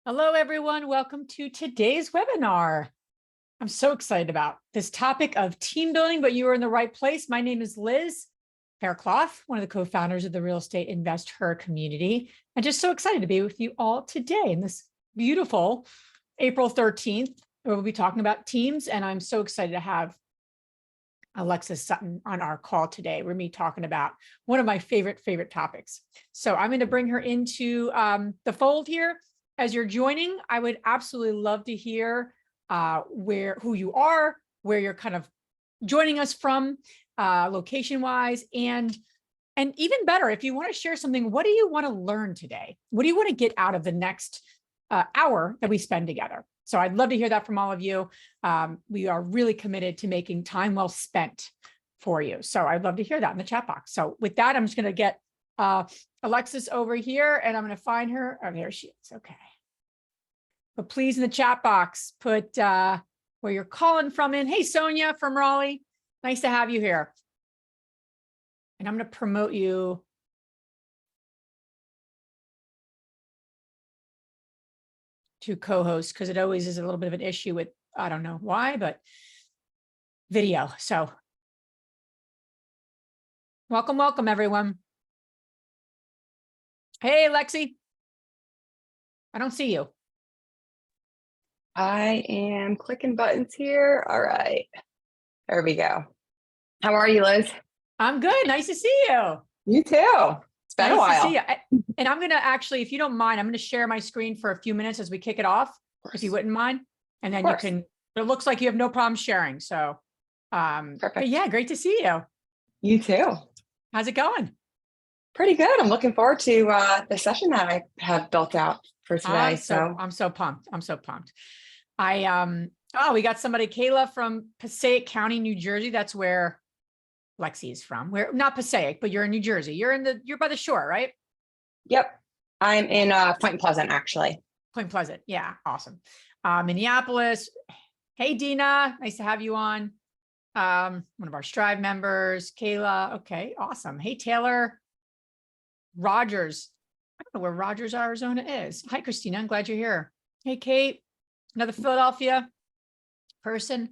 Hello, everyone. Welcome to today's webinar. I'm so excited about this topic of team building, but you are in the right place. My name is Liz Faircloth, one of the co-founders of the Real Estate Invest Her community. I'm just so excited to be with you all today in this beautiful April 13th, where we'll be talking about teams. And I'm so excited to have Alexis Sutton on our call today. We're me talking about one of my favorite topics. So I'm going to bring her into the fold here. As you're joining, I would absolutely love to hear who you are, where you're kind of joining us from, location-wise, and even better, if you want to share something, what do you want to learn today? What do you want to get out of the next hour that we spend together? So I'd love to hear that from all of you. We are really committed to making time well spent for you. So I'd love to hear that in the chat box. So with that, I'm just going to get Alexis over here, and I'm going to find her. Oh, there she is. Okay. But please, in the chat box, put where you're calling from in. Hey, Sonia from Raleigh. Nice to have you here. And I'm going to promote you to co-host because it always is a little bit of an issue with, I don't know why, but video. So welcome, everyone. Hey, Lexi. I don't see you. I am clicking buttons here. All right. There we go. How are you, Liz? I'm good. Nice to see you. You too. It's been a while. To see you. And I'm going to actually, if you don't mind, I'm going to share my screen for a few minutes as we kick it off, if you wouldn't mind. And then you can, it looks like you have no problem sharing. So, Perfect. But yeah, great to see you. You too. How's it going? Pretty good. I'm looking forward to the session that I have built out for today. I'm so pumped. We got somebody, Kayla from Passaic County, New Jersey. That's where Lexi is from. We're not Passaic, but you're in New Jersey. You're by the shore, right? Yep. I'm in Point Pleasant, actually. Point Pleasant. Yeah. Awesome. Minneapolis. Hey, Dina. Nice to have you on. One of our Strive members, Kayla. Okay. Awesome. Hey, Taylor. Rogers. I don't know where Rogers, Arizona is. Hi, Christina. I'm glad you're here. Hey, Kate. Another Philadelphia person.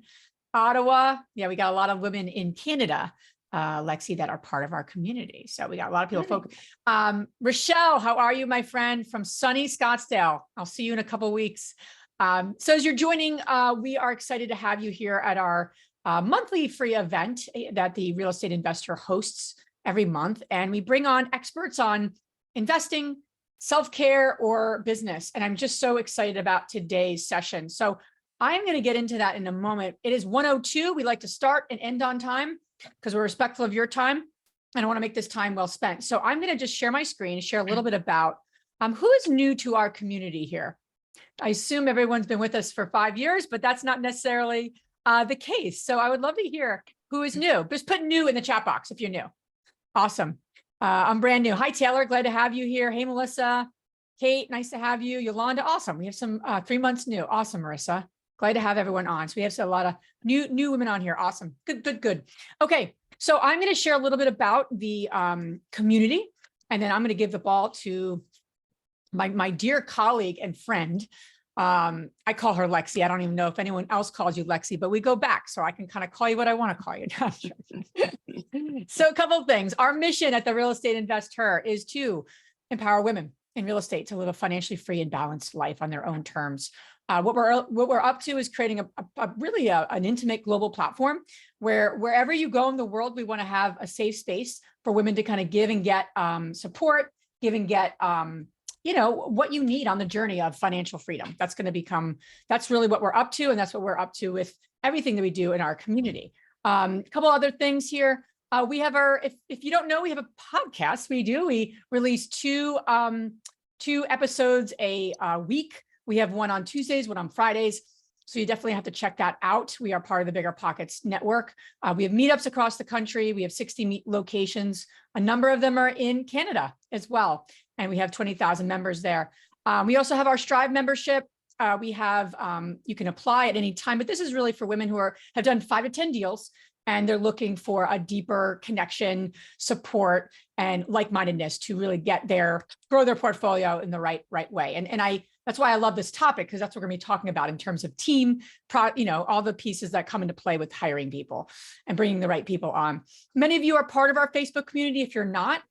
Ottawa. Yeah, we got a lot of women in Canada, Lexi, that are part of our community. So we got a lot of people focused. Rochelle, how are you, my friend, from sunny Scottsdale? I'll see you in a couple of weeks. So as you're joining, we are excited to have you here at our monthly free event that the Real Estate Investor hosts every month. And we bring on experts on investing, self-care, or business. And I'm just so excited about today's session. So I'm going to get into that in a moment. It is 1:02. We like to start and end on time because we're respectful of your time. And I want to make this time well spent. So I'm going to just share my screen, share a little bit about who is new to our community here. I assume everyone's been with us for 5 years, but that's not necessarily the case. So I would love to hear who is new. Just put new in the chat box if you're new. Awesome. I'm brand new. Hi, Taylor. Glad to have you here. Hey, Melissa. Kate, nice to have you. Yolanda, awesome. We have some 3 months new. Awesome, Marissa. Glad to have everyone on. So we have a lot of new women on here. Awesome. Good. Okay. So I'm going to share a little bit about the community, and then I'm going to give the ball to my dear colleague and friend. I call her Lexi. I don't even know if anyone else calls you Lexi, but we go back, so I can kind of call you what I want to call you. So a couple of things. Our mission at the Real Estate Invest Her is to empower women in real estate to live a financially free and balanced life on their own terms. What we're up to is creating an intimate global platform where wherever you go in the world, we want to have a safe space for women to kind of give and get support, give and get what you need on the journey of financial freedom. That's really what we're up to. And that's what we're up to with everything that we do in our community. A couple other things here. We have if you don't know, we have a podcast. We release two episodes a week. We have one on Tuesdays, one on Fridays. So you definitely have to check that out. We are part of the Bigger Pockets network. We have meetups across the country. We have 60 locations. A number of them are in Canada as well. And we have 20,000 members there. We also have our Strive membership. We have, you can apply at any time, but this is really for women who have done 5 to 10 deals and they're looking for a deeper connection, support, and like-mindedness to really grow their portfolio in the right way. And that's why I love this topic, because that's what we're going to be talking about in terms of team, all the pieces that come into play with hiring people and bringing the right people on. Many of you are part of our Facebook community. If you're not,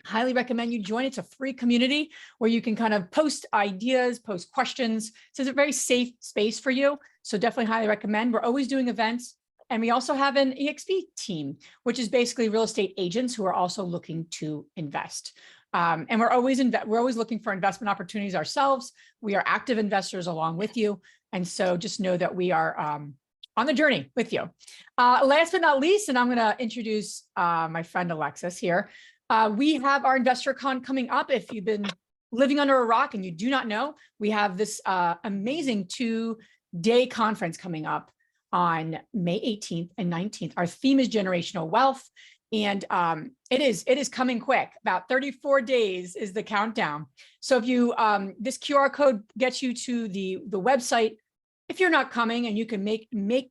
highly recommend you join. It's a free community where you can kind of post ideas, post questions. So it's a very safe space for you. So definitely highly recommend. We're always doing events. And we also have an EXP team, which is basically real estate agents who are also looking to invest. And we're always looking for investment opportunities ourselves. We are active investors along with you. And so just know that we are on the journey with you. Last but not least, and I'm going to introduce my friend Alexis here. We have our Investor Con coming up. If you've been living under a rock and you do not know, we have this amazing 2-day conference coming up on May 18th and 19th. Our theme is generational wealth. And it is coming quick. About 34 days is the countdown. So if you, this QR code gets you to the website. If you're not coming and you can make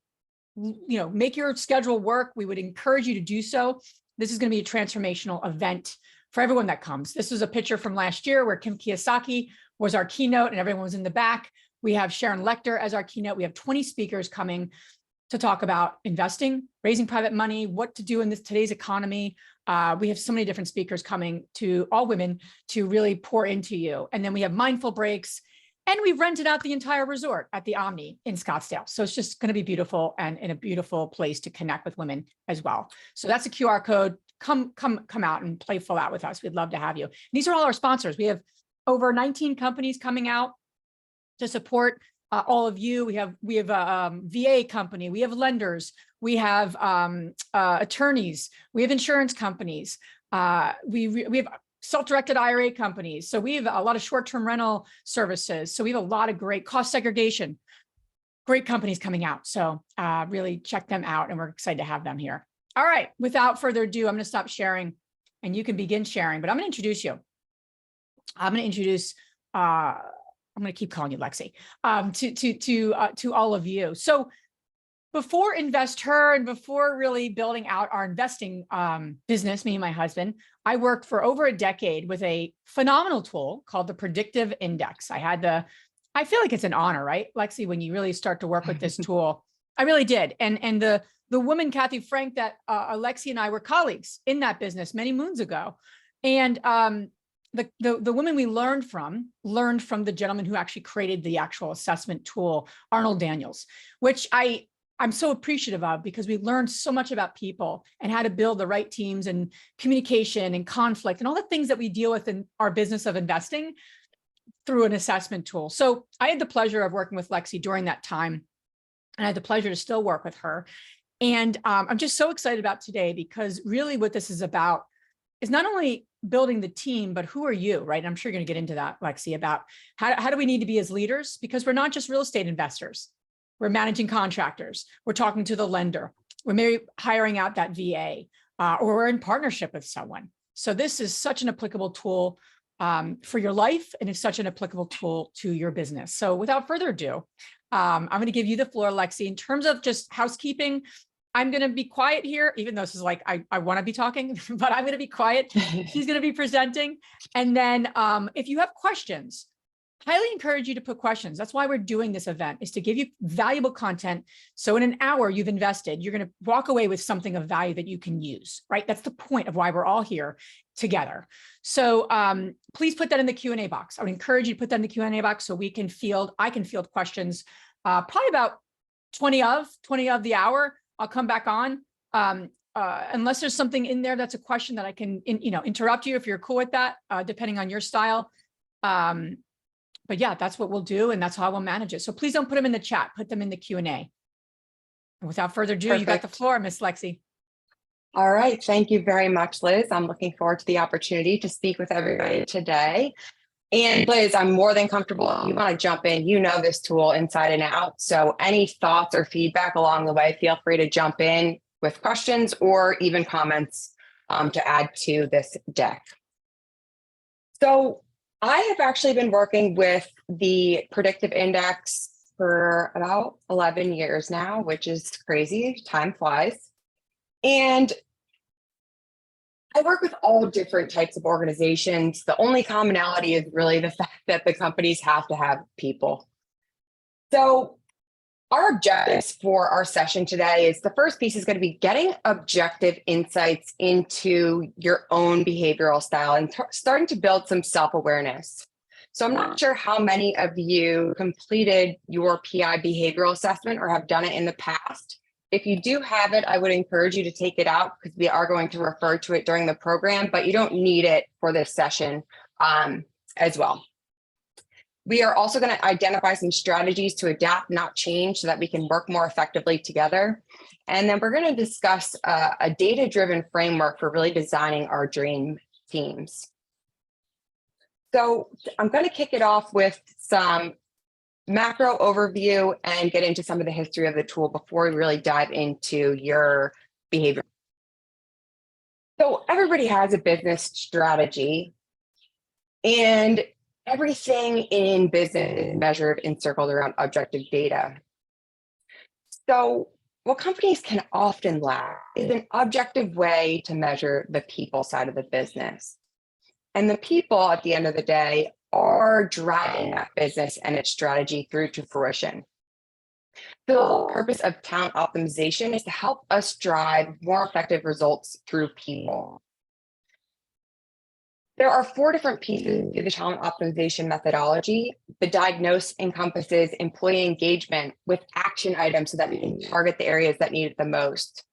your schedule work, we would encourage you to do so. This is going to be a transformational event for everyone that comes. This was a picture from last year where Kim Kiyosaki was our keynote and everyone was in the back. We have Sharon Lechter as our keynote. We have 20 speakers coming to talk about investing, raising private money, what to do in today's economy. We have so many different speakers coming, to all women, to really pour into you. And then we have mindful breaks, and we've rented out the entire resort at the Omni in Scottsdale. So it's just going to be beautiful, and in a beautiful place to connect with women as well. So that's a QR code. Come out and play full out with us. We'd love to have you. These are all our sponsors. We have over 19 companies coming out to support all of you. We have a VA company, we have lenders, we have attorneys, we have insurance companies, we have self-directed IRA companies. So we have a lot of short-term rental services. So we have a lot of great cost segregation, great companies coming out. So really check them out, and we're excited to have them here. All right, without further ado, I'm going to stop sharing and you can begin sharing, but I'm going to introduce you. I'm going to introduce I'm going to keep calling you Lexi, to all of you. So before InvestHer and before really building out our investing business, me and my husband, I worked for over a decade with a phenomenal tool called the Predictive Index. I feel like it's an honor, right, Lexi, when you really start to work with this tool. I really did. And the woman, Kathy Frank, that Lexi and I were colleagues in that business many moons ago. And the woman we learned from the gentleman who actually created the actual assessment tool, Arnold Daniels, which I'm so appreciative of, because we learned so much about people and how to build the right teams and communication and conflict and all the things that we deal with in our business of investing through an assessment tool. So I had the pleasure of working with Lexi during that time, and I had the pleasure to still work with her. And I'm just so excited about today, because really what this is about is not only building the team, but who are you, right? And I'm sure you're going to get into that, Lexi, about how do we need to be as leaders? Because we're not just real estate investors. We're managing contractors. We're talking to the lender. We're maybe hiring out that VA, or we're in partnership with someone. So this is such an applicable tool for your life, and it's such an applicable tool to your business. So without further ado, I'm going to give you the floor, Lexi. In terms of just housekeeping, I'm going to be quiet here, even though this is like, I want to be talking, but I'm going to be quiet. She's going to be presenting. And then if you have questions, highly encourage you to put questions. That's why we're doing this event, is to give you valuable content. So in an hour you've invested, you're going to walk away with something of value that you can use, right? That's the point of why we're all here together. So please put that in the Q&A box. I would encourage you to put that in the Q&A box so I can field questions, probably about 20 of the hour. I'll come back on unless there's something in there that's a question that I can, interrupt you if you're cool with that, depending on your style. But yeah, that's what we'll do, and that's how we'll manage it. So please don't put them in the chat, put them in the Q&A. And without further ado, You got the floor, Miss Lexi. All right, thank you very much, Liz. I'm looking forward to the opportunity to speak with everybody today. And Liz, I'm more than comfortable. If you want to jump in, you know this tool inside and out. So any thoughts or feedback along the way, feel free to jump in with questions or even comments to add to this deck. So I have actually been working with the Predictive Index for about 11 years now, which is crazy. Time flies. And I work with all different types of organizations. The only commonality is really the fact that the companies have to have people. So our objectives for our session today is the first piece is going to be getting objective insights into your own behavioral style and starting to build some self-awareness. So I'm not sure how many of you completed your PI behavioral assessment or have done it in the past. If you do have it, I would encourage you to take it out because we are going to refer to it during the program, but you don't need it for this session as well. We are also going to identify some strategies to adapt, not change, so that we can work more effectively together. And then we're going to discuss a data-driven framework for really designing our dream teams. So I'm going to kick it off with some macro overview and get into some of the history of the tool before we really dive into your behavior. So everybody has a business strategy, and everything in business is measured and circled around objective data. So what companies can often lack is an objective way to measure the people side of the business. And the people at the end of the day are driving that business and its strategy through to fruition. The whole purpose of talent optimization is to help us drive more effective results through people. There are 4 different pieces to the talent optimization methodology. The diagnose encompasses employee engagement with action items so that we can target the areas that need it the most.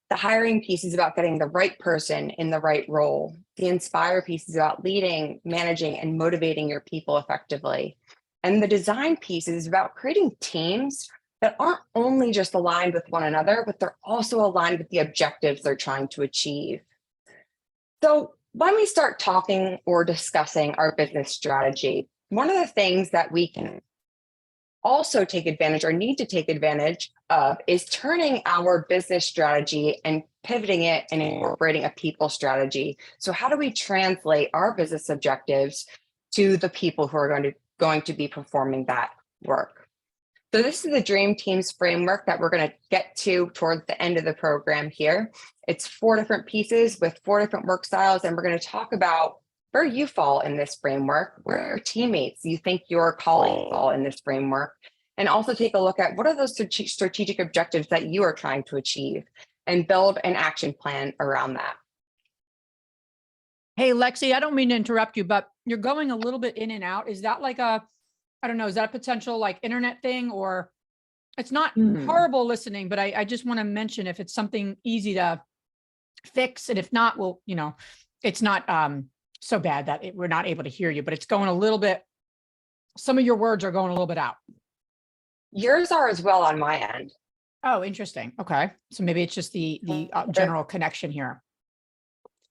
The hiring piece is about getting the right person in the right role. The inspire piece is about leading, managing, and motivating your people effectively. And the design piece is about creating teams that aren't only just aligned with one another, but they're also aligned with the objectives they're trying to achieve. So when we start talking or discussing our business strategy, one of the things that we can also take advantage or need to take advantage of is turning our business strategy and pivoting it and incorporating a people strategy. So how do we translate our business objectives to the people who are going to be performing that work? So this is the Dream Teams framework that we're going to get to towards the end of the program here. It's 4 different pieces with 4 different work styles, and we're going to talk about where you fall in this framework, where your teammates you think your colleagues fall in this framework, and also take a look at what are those strategic objectives that you are trying to achieve and build an action plan around that. Hey, Lexi, I don't mean to interrupt you, but you're going a little bit in and out. Is that like I don't know, is that a potential like internet thing, or it's not horrible listening, but I just want to mention if it's something easy to fix, and if not, well, it's not so bad that we're not able to hear you, but it's going a little bit, some of your words are going a little bit out. Yours are as well on my end. Oh, interesting. Okay. So maybe it's just the general connection here.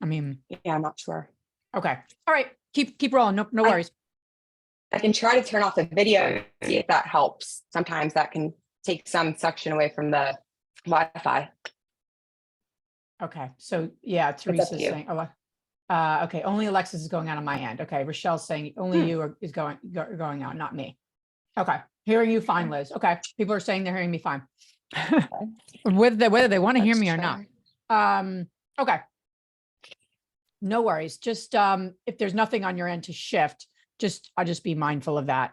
I mean, yeah, I'm not sure. Okay. All right. Keep rolling. No worries. I can try to turn off the video and see if that helps. Sometimes that can take some suction away from the Wi-Fi. Okay. So yeah, Teresa's saying, okay, only Alexis is going out on my end. Okay. Rochelle's saying only you is going out, not me. Okay. Hearing you fine, Liz. Okay. People are saying they're hearing me fine. Whether they want to hear me or not. Okay. No worries. Just if there's nothing on your end to shift, I'll just be mindful of that.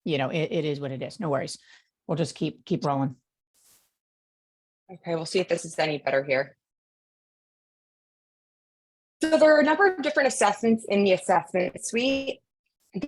It is what it is. No worries. We'll just keep rolling. Okay, we'll see if this is any better here. So there are a number of different assessments in the assessment suite.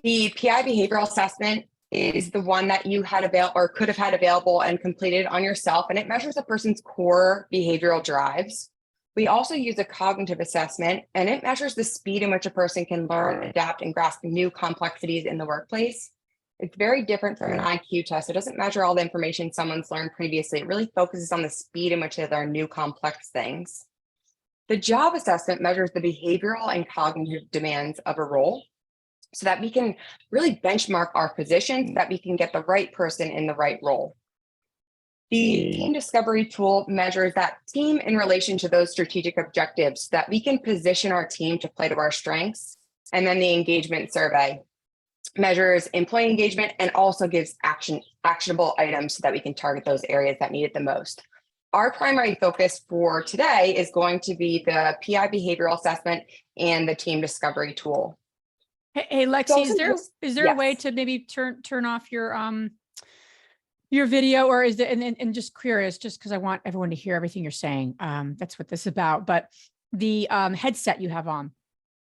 The PI behavioral assessment is the one that you had available or could have had available and completed on yourself, and it measures a person's core behavioral drives. We also use a cognitive assessment, and it measures the speed in which a person can learn, adapt, and grasp new complexities in the workplace. It's very different from an IQ test. It doesn't measure all the information someone's learned previously. It really focuses on the speed in which they learn new complex things. The job assessment measures the behavioral and cognitive demands of a role so that we can really benchmark our position so that we can get the right person in the right role. The team discovery tool measures that team in relation to those strategic objectives so that we can position our team to play to our strengths. And then the engagement survey measures employee engagement and also gives actionable items so that we can target those areas that need it the most. Our primary focus for today is going to be the PI behavioral assessment and the team discovery tool. Hey, So Lexi, since is there a way yes. to maybe turn off your video, or is it, and just curious, just because I want everyone to hear everything you're saying. That's what this is about. But the headset you have on,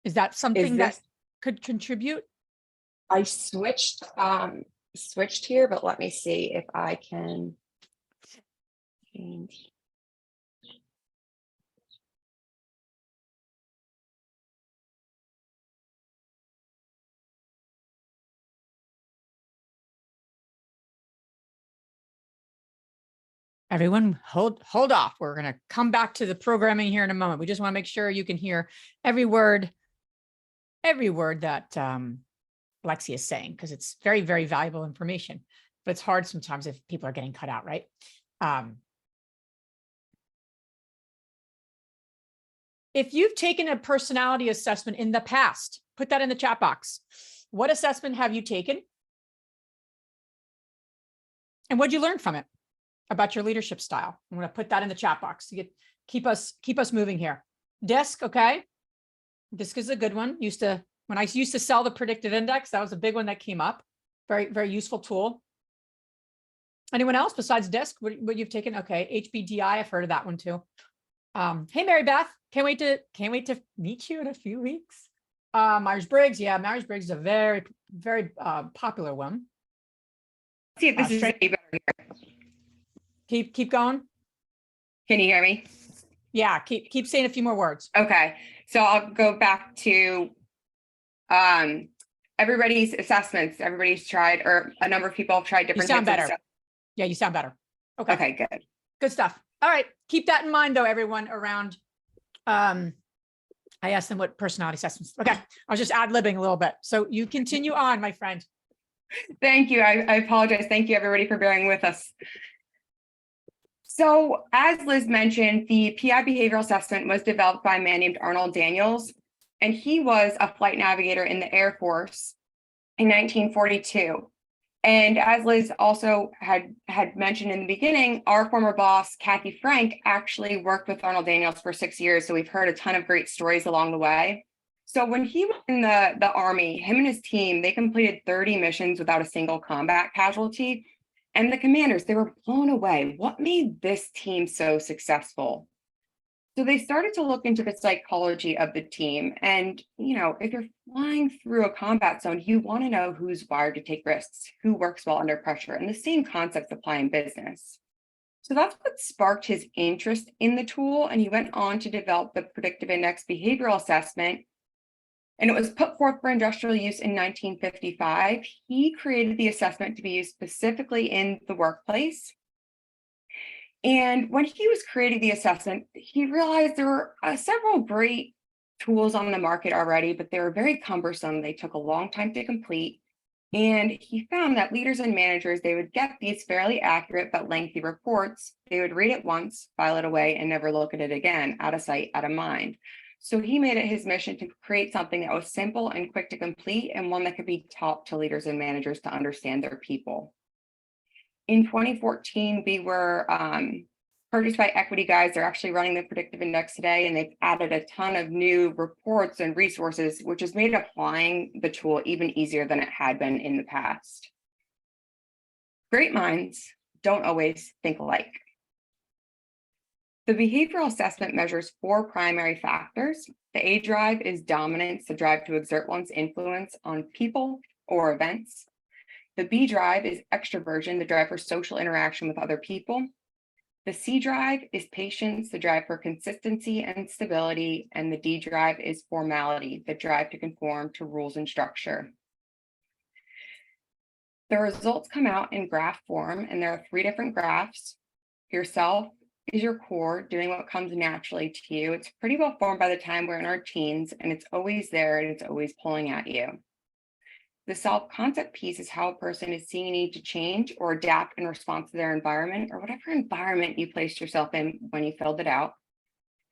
is that Is something that this, could contribute? I switched here, but let me see if I can change. Everyone, hold off. We're going to come back to the programming here in a moment. We just want to make sure you can hear every word that Lexi is saying, because it's very, very valuable information. But it's hard sometimes if people are getting cut out, right? If you've taken a personality assessment in the past, put that in the chat box. What assessment have you taken? And what'd you learn from it about your leadership style? I'm going to put that in the chat box to keep us moving here. DISC, okay. DISC is a good one. When I used to sell the predictive index, that was a big one that came up. Very, very useful tool. Anyone else besides DISC? What you've taken? Okay, HBDI, I've heard of that one too. Hey, Mary Beth, can't wait to meet you in a few weeks. Myers-Briggs, yeah, Myers-Briggs is a very, very popular one. Let's see if this is any better here. Keep going. Can you hear me? Yeah, keep saying a few more words. Okay, so I'll go back to everybody's assessments. Everybody's tried, or a number of people have tried different. You sound types of better. Yeah, you sound better. Okay. Okay, good. Good stuff. All right. Keep that in mind though, everyone around. I asked them what personality assessments. Okay. I was just ad-libbing a little bit. So you continue on, my friend. Thank you. I apologize. Thank you everybody for bearing with us. So as Liz mentioned, the PI behavioral assessment was developed by a man named Arnold Daniels, and he was a flight navigator in the Air Force in 1942. And as Liz also had mentioned in the beginning, our former boss, Kathy Frank, actually worked with Arnold Daniels for 6 years. So we've heard a ton of great stories along the way. So when he was in the Army, him and his team, they completed 30 missions without a single combat casualty. And the commanders, they were blown away. What made this team so successful? So they started to look into the psychology of the team. And, if you're flying through a combat zone, you want to know who's wired to take risks, who works well under pressure, and the same concepts apply in business. So that's what sparked his interest in the tool. And he went on to develop the predictive index behavioral assessment. And it was put forth for industrial use in 1955. He created the assessment to be used specifically in the workplace. And when he was creating the assessment, he realized there were several great tools on the market already, but they were very cumbersome. They took a long time to complete. And he found that leaders and managers, they would get these fairly accurate but lengthy reports. They would read it once, file it away, and never look at it again, out of sight, out of mind. So he made it his mission to create something that was simple and quick to complete, and one that could be taught to leaders and managers to understand their people. In 2014, we were purchased by Equity Guys. They're actually running the predictive index today, and they've added a ton of new reports and resources, which has made applying the tool even easier than it had been in the past. Great minds don't always think alike. The behavioral assessment measures 4 primary factors. The A drive is dominance, the drive to exert one's influence on people or events. The B drive is extroversion, the drive for social interaction with other people. The C drive is patience, the drive for consistency and stability. And the D drive is formality, the drive to conform to rules and structure. The results come out in graph form, and there are 3 different graphs. Yourself is your core, doing what comes naturally to you. It's pretty well formed by the time we're in our teens, and it's always there and it's always pulling at you. The self-concept piece is how a person is seeing a need to change or adapt in response to their environment, or whatever environment you placed yourself in when you filled it out.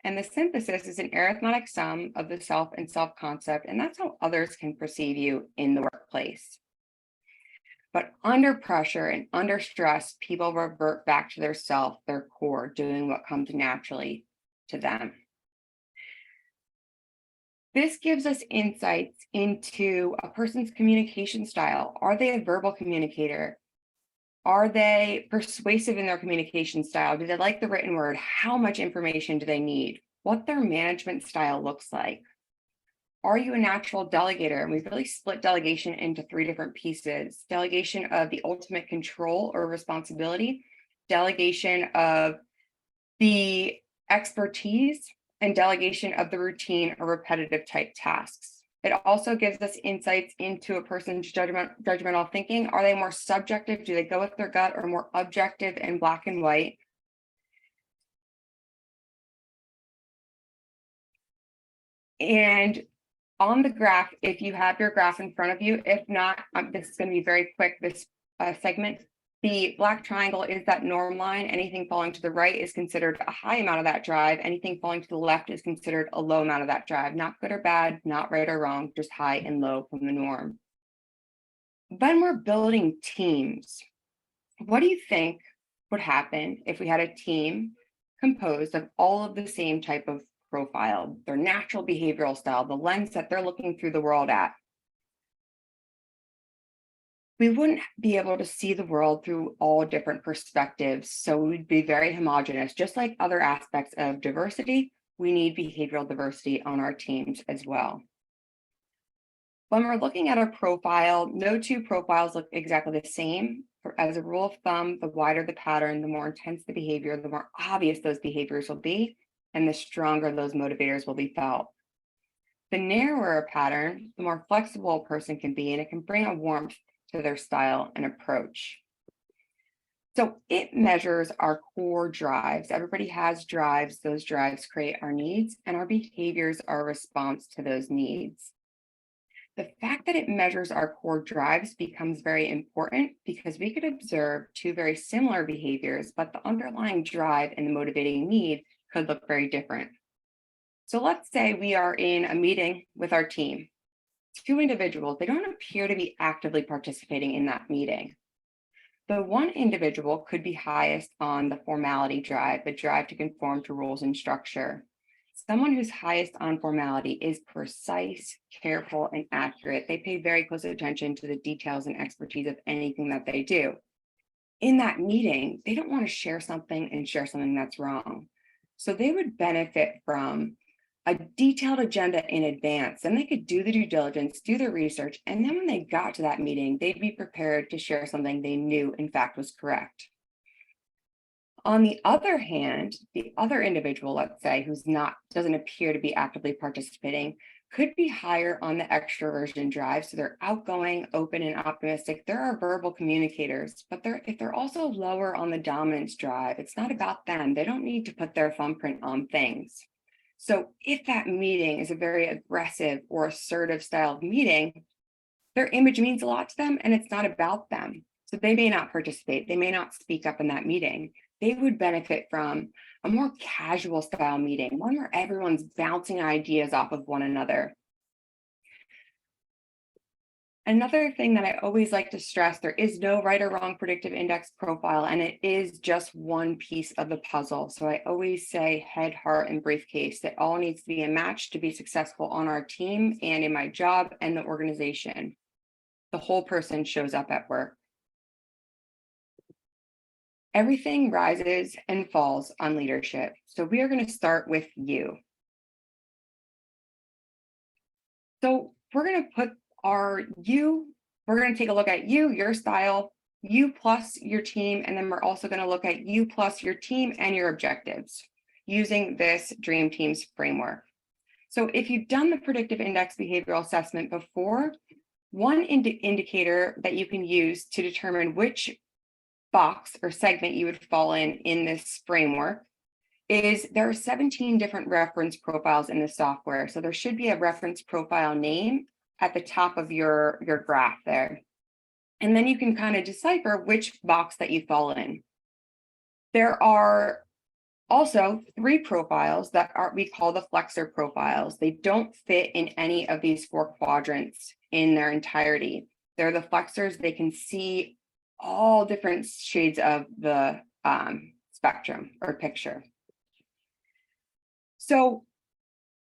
And the synthesis is an arithmetic sum of the self and self-concept, and that's how others can perceive you in the workplace. But under pressure and under stress, people revert back to their self, their core, doing what comes naturally to them. This gives us insights into a person's communication style. Are they a verbal communicator? Are they persuasive in their communication style? Do they like the written word? How much information do they need? What their management style looks like? Are you a natural delegator? And we've really split delegation into 3 different pieces. Delegation of the ultimate control or responsibility, delegation of the expertise, and delegation of the routine or repetitive type tasks. It also gives us insights into a person's judgmental thinking. Are they more subjective? Do they go with their gut, or more objective and black and white? And on the graph, if you have your graph in front of you, if not, this is going to be very quick, this segment. The black triangle is that norm line. Anything falling to the right is considered a high amount of that drive. Anything falling to the left is considered a low amount of that drive. Not good or bad, not right or wrong, just high and low from the norm. When we're building teams, what do you think would happen if we had a team composed of all of the same type of profile, their natural behavioral style, the lens that they're looking through the world at? We wouldn't be able to see the world through all different perspectives. So we'd be very homogenous. Just like other aspects of diversity, we need behavioral diversity on our teams as well. When we're looking at a profile, no 2 profiles look exactly the same. As a rule of thumb, the wider the pattern, the more intense the behavior, the more obvious those behaviors will be, and the stronger those motivators will be felt. The narrower a pattern, the more flexible a person can be, and it can bring a warmth to their style and approach. So it measures our core drives. Everybody has drives. Those drives create our needs, and our behaviors are a response to those needs. The fact that it measures our core drives becomes very important because we could observe 2 very similar behaviors, but the underlying drive and the motivating need could look very different. So let's say we are in a meeting with our team. 2 individuals, they don't appear to be actively participating in that meeting. The one individual could be highest on the formality drive, the drive to conform to rules and structure. Someone who's highest on formality is precise, careful, and accurate. They pay very close attention to the details and expertise of anything that they do. In that meeting, they don't want to share something that's wrong. So they would benefit from a detailed agenda in advance. Then they could do the due diligence, do the research, and then when they got to that meeting, they'd be prepared to share something they knew in fact was correct. On the other hand, the other individual, let's say, doesn't appear to be actively participating, could be higher on the extroversion drive. So they're outgoing, open, and optimistic. There are verbal communicators, but if they're also lower on the dominance drive, it's not about them. They don't need to put their thumbprint on things. So if that meeting is a very aggressive or assertive style of meeting, their image means a lot to them, and it's not about them. So they may not participate. They may not speak up in that meeting. They would benefit from a more casual style meeting, one where everyone's bouncing ideas off of one another. Another thing that I always like to stress, there is no right or wrong predictive index profile, and it is just one piece of the puzzle. So I always say head, heart, and briefcase. It all needs to be a match to be successful on our team and in my job and the organization. The whole person shows up at work. Everything rises and falls on leadership. So we are going to start with you. So we're going to put we're going to take a look at you, your style, you plus your team, and then we're also going to look at you plus your team and your objectives using this Dream Teams framework. So if you've done the predictive index behavioral assessment before, one indicator that you can use to determine which box or segment you would fall in this framework is there are 17 different reference profiles in the software. So there should be a reference profile name at the top of your graph there. And then you can kind of decipher which box that you fall in. There are also 3 profiles that we call the flexor profiles. They don't fit in any of these 4 quadrants in their entirety. They're the flexors. They can see all different shades of the spectrum or picture. So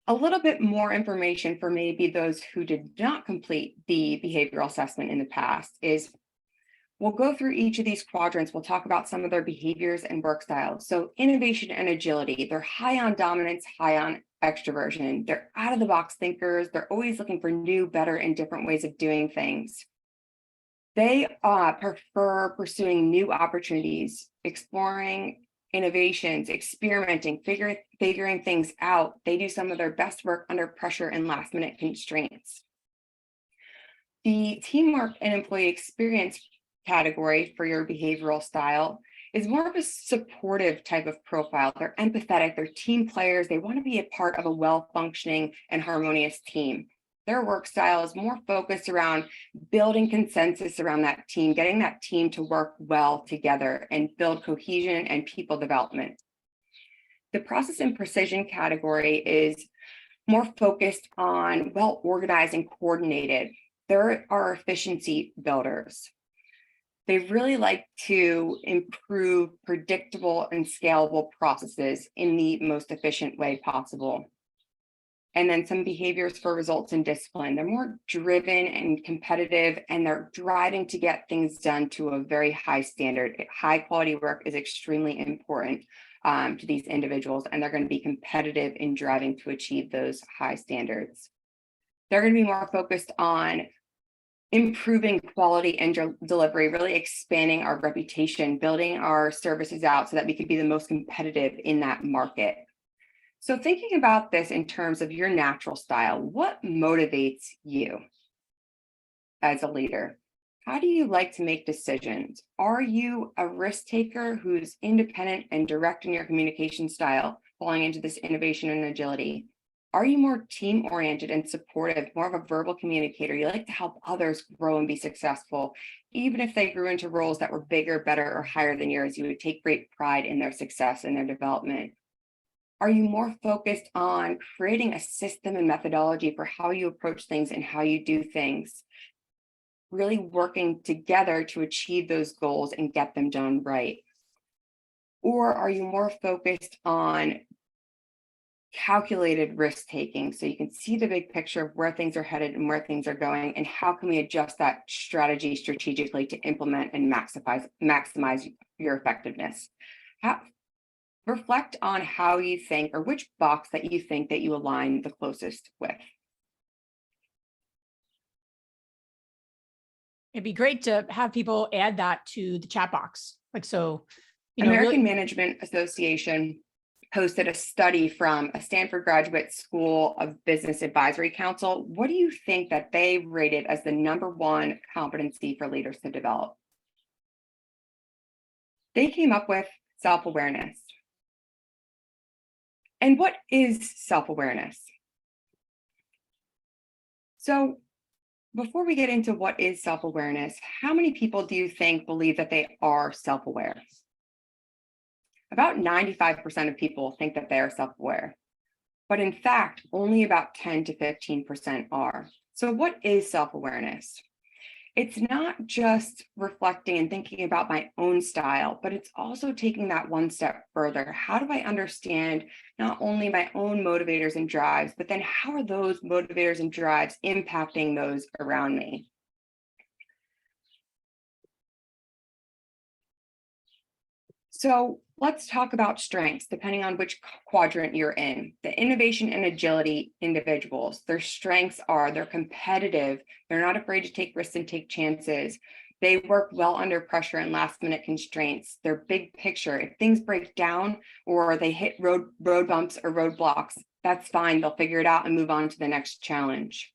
a little bit more information for maybe those who did not complete the behavioral assessment in the past is we'll go through each of these quadrants. We'll talk about some of their behaviors and work styles. So innovation and agility, they're high on dominance, high on extroversion. They're out of the box thinkers. They're always looking for new, better, and different ways of doing things. They prefer pursuing new opportunities, exploring innovations, experimenting, figuring things out. They do some of their best work under pressure and last minute constraints. The teamwork and employee experience category for your behavioral style is more of a supportive type of profile. They're empathetic, they're team players, they want to be a part of a well-functioning and harmonious team. Their work style is more focused around building consensus around that team, getting that team to work well together and build cohesion and people development. The process and precision category is more focused on well-organized and coordinated. There are efficiency builders. They really like to improve predictable and scalable processes in the most efficient way possible. And then some behaviors for results and discipline. They're more driven and competitive, and they're driving to get things done to a very high standard. High quality work is extremely important to these individuals, and they're going to be competitive in driving to achieve those high standards. They're going to be more focused on improving quality and delivery, really expanding our reputation, building our services out so that we can be the most competitive in that market. So thinking about this in terms of your natural style, what motivates you as a leader? How do you like to make decisions? Are you a risk taker who's independent and direct in your communication style, falling into this innovation and agility? Are you more team-oriented and supportive, more of a verbal communicator? You like to help others grow and be successful. Even if they grew into roles that were bigger, better, or higher than yours, you would take great pride in their success and their development. Are you more focused on creating a system and methodology for how you approach things and how you do things, really working together to achieve those goals and get them done right? Or are you more focused on calculated risk taking so you can see the big picture of where things are headed and where things are going, and how can we adjust that strategy strategically to implement and maximize your effectiveness? Reflect on how you think, or which box that you think that you align the closest with. It'd be great to have people add that to the chat box. Like, so, American Management Association posted a study from a Stanford Graduate School of Business Advisory Council. What do you think that they rated as the #1 competency for leaders to develop? They came up with self-awareness. And what is self-awareness? So before we get into what is self-awareness, how many people do you think believe that they are self-aware? About 95% of people think that they are self-aware, but in fact, only about 10 to 15% are. So what is self-awareness? It's not just reflecting and thinking about my own style, but it's also taking that one step further. How do I understand not only my own motivators and drives, but then how are those motivators and drives impacting those around me? So let's talk about strengths, depending on which quadrant you're in. The innovation and agility individuals, their strengths are they're competitive, they're not afraid to take risks and take chances. They work well under pressure and last minute constraints. They're big picture. If things break down or they hit road bumps or roadblocks, that's fine. They'll figure it out and move on to the next challenge.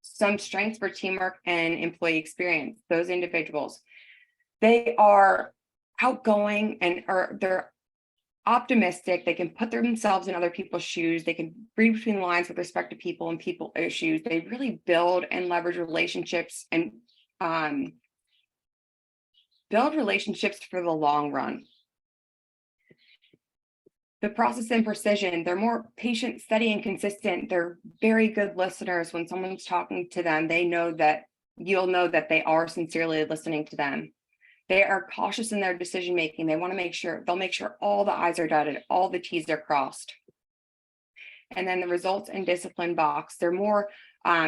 Some strengths for teamwork and employee experience, those individuals, they are outgoing and they're optimistic. They can put themselves in other people's shoes. They can read between the lines with respect to people and people issues. They really build and leverage relationships and build relationships for the long run. The process and precision, they're more patient, steady, and consistent. They're very good listeners. When someone's talking to them, they know that you'll know that they are sincerely listening to them. They are cautious in their decision making. They want to make sure, they'll make sure all the I's are dotted, all the T's are crossed. And then the results and discipline box, they're more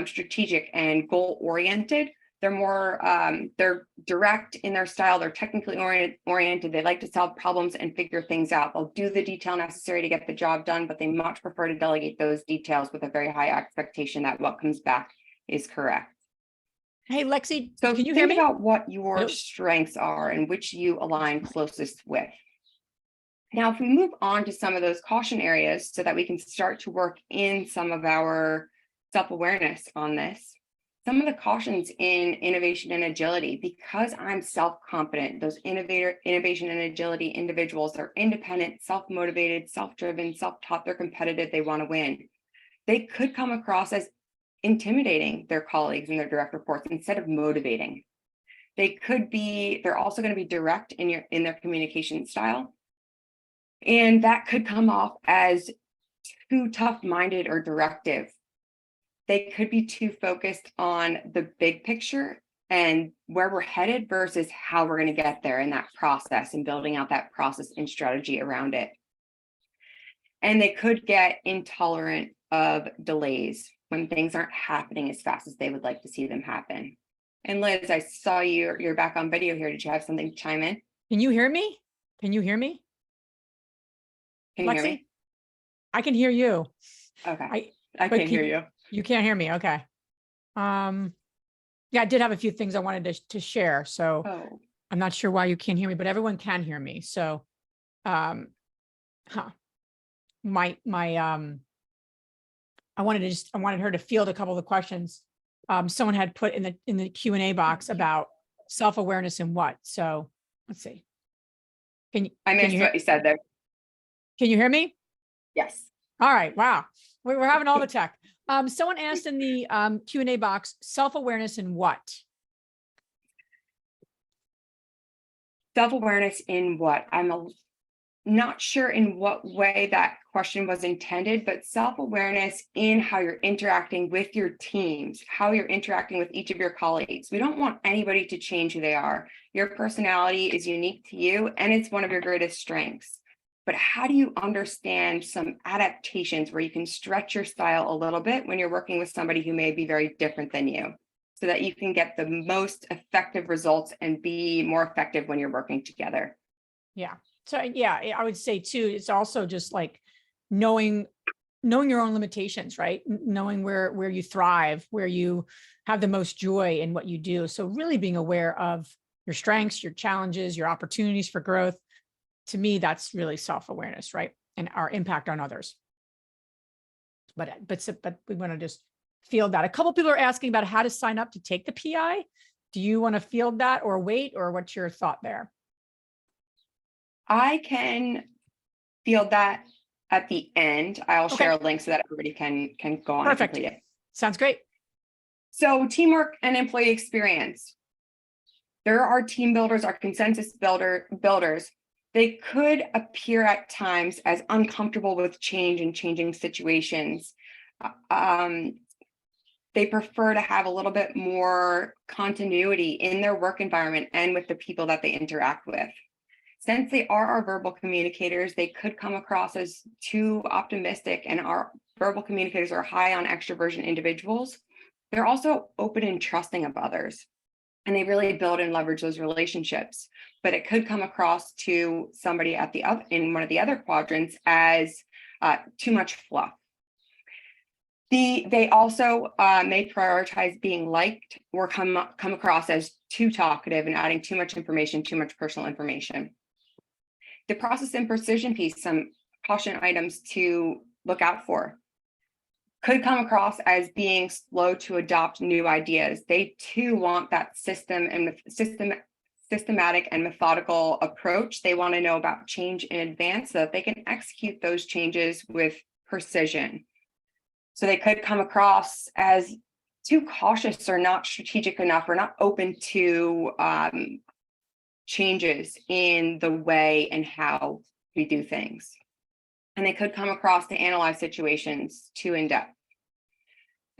strategic and goal oriented. They're more, they're direct in their style. They're technically oriented. They like to solve problems and figure things out. They'll do the detail necessary to get the job done, but they much prefer to delegate those details with a very high expectation that what comes back is correct. Hey, Lexi, So can you think hear me? about what your Hello? strengths are and which you align closest with. Now, if we move on to some of those caution areas so that we can start to work in some of our self-awareness on this, some of the cautions in innovation and agility, because I'm self-confident, those innovation and agility individuals are independent, self-motivated, self-driven, self-taught, they're competitive, they want to win. They could come across as intimidating their colleagues and their direct reports instead of motivating. They're also going to be direct in their communication style. And that could come off as too tough-minded or directive. They could be too focused on the big picture and where we're headed versus how we're going to get there in that process and building out that process and strategy around it. And they could get intolerant of delays when things aren't happening as fast as they would like to see them happen. And Liz, I saw you're back on video here. Did you have something to chime in? Can you hear me? Can you hear me? Can you Lexi? hear me? I can hear you. Okay. I but can't hear you. You can't hear me. Okay. Yeah, I did have a few things I wanted to share. So I'm not sure why you can't hear me, but everyone can hear me. So, I wanted her to field a couple of the questions. Someone had put in the Q&A box about self-awareness and what. So let's see. I missed what you said there. Can you hear me? Yes. All right. Wow. We're having all the tech. Someone asked in the Q&A box, self-awareness in what? Self-awareness in what? I'm not sure in what way that question was intended, but self-awareness in how you're interacting with your teams, how you're interacting with each of your colleagues. We don't want anybody to change who they are. Your personality is unique to you, and it's one of your greatest strengths. But how do you understand some adaptations where you can stretch your style a little bit when you're working with somebody who may be very different than you, so that you can get the most effective results and be more effective when you're working together? Yeah. So yeah, I would say too, it's also just like knowing your own limitations, right? Knowing where you thrive, where you have the most joy in what you do. So really being aware of your strengths, your challenges, your opportunities for growth. To me, that's really self-awareness, right? And our impact on others. But we want to just field that. A couple people are asking about how to sign up to take the PI. Do you want to field that or wait, or what's your thought there? I can field that at the end. I'll share a link so that everybody can go on and complete it. Sounds great. So teamwork and employee experience. There are team builders, our consensus builders. They could appear at times as uncomfortable with change and changing situations. They prefer to have a little bit more continuity in their work environment and with the people that they interact with. Since they are our verbal communicators, they could come across as too optimistic, and our verbal communicators are high on extroversion individuals. They're also open and trusting of others, and they really build and leverage those relationships. But it could come across to somebody in one of the other quadrants as too much fluff. They also may prioritize being liked or come across as too talkative and adding too much information, too much personal information. The process and precision piece, some caution items to look out for. Could come across as being slow to adopt new ideas. They too want that systematic and methodical approach. They want to know about change in advance so that they can execute those changes with precision. So they could come across as too cautious or not strategic enough or not open to changes in the way and how we do things. And they could come across to analyze situations too in depth.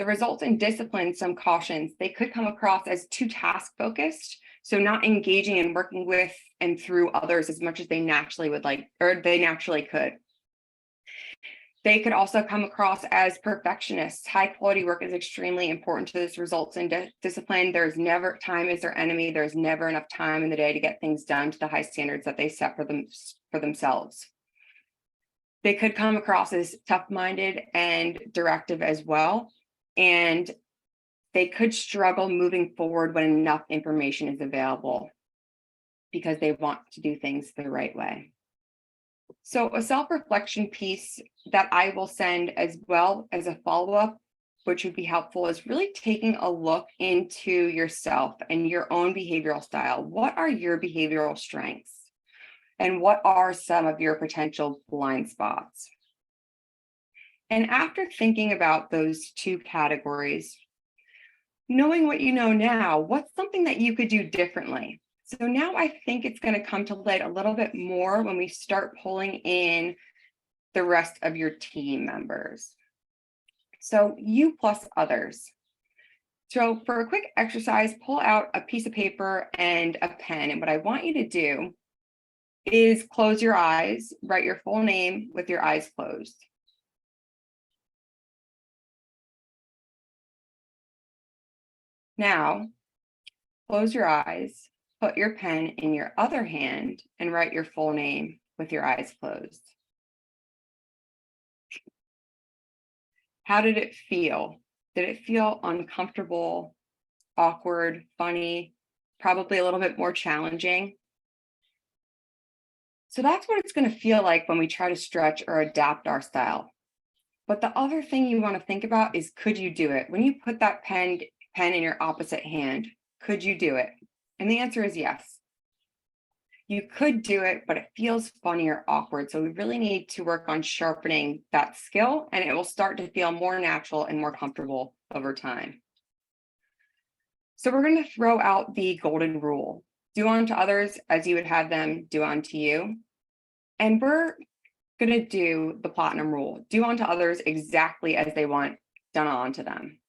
The results in discipline, some cautions, they could come across as too task focused. So not engaging and working with and through others as much as they naturally would like, or they naturally could. They could also come across as perfectionists. High quality work is extremely important to this results in discipline. There's never, time is their enemy. There's never enough time in the day to get things done to the high standards that they set for themselves. They could come across as tough-minded and directive as well. And they could struggle moving forward when enough information is available because they want to do things the right way. So a self-reflection piece that I will send as well as a follow-up, which would be helpful, is really taking a look into yourself and your own behavioral style. What are your behavioral strengths? And what are some of your potential blind spots? And after thinking about those two categories, knowing what you know now, what's something that you could do differently? So now I think it's going to come to light a little bit more when we start pulling in the rest of your team members. So you plus others. So for a quick exercise, pull out a piece of paper and a pen. And what I want you to do is close your eyes, write your full name with your eyes closed. Now, close your eyes, put your pen in your other hand, and write your full name with your eyes closed. How did it feel? Did it feel uncomfortable, awkward, funny, probably a little bit more challenging? So that's what it's going to feel like when we try to stretch or adapt our style. But the other thing you want to think about is, could you do it? When you put that pen in your opposite hand, could you do it? And the answer is yes. You could do it, but it feels funny or awkward. So we really need to work on sharpening that skill, and it will start to feel more natural and more comfortable over time. So we're going to throw out the golden rule. Do unto others as you would have them do unto you. And we're going to do the platinum rule. Do unto others exactly as they want done unto them.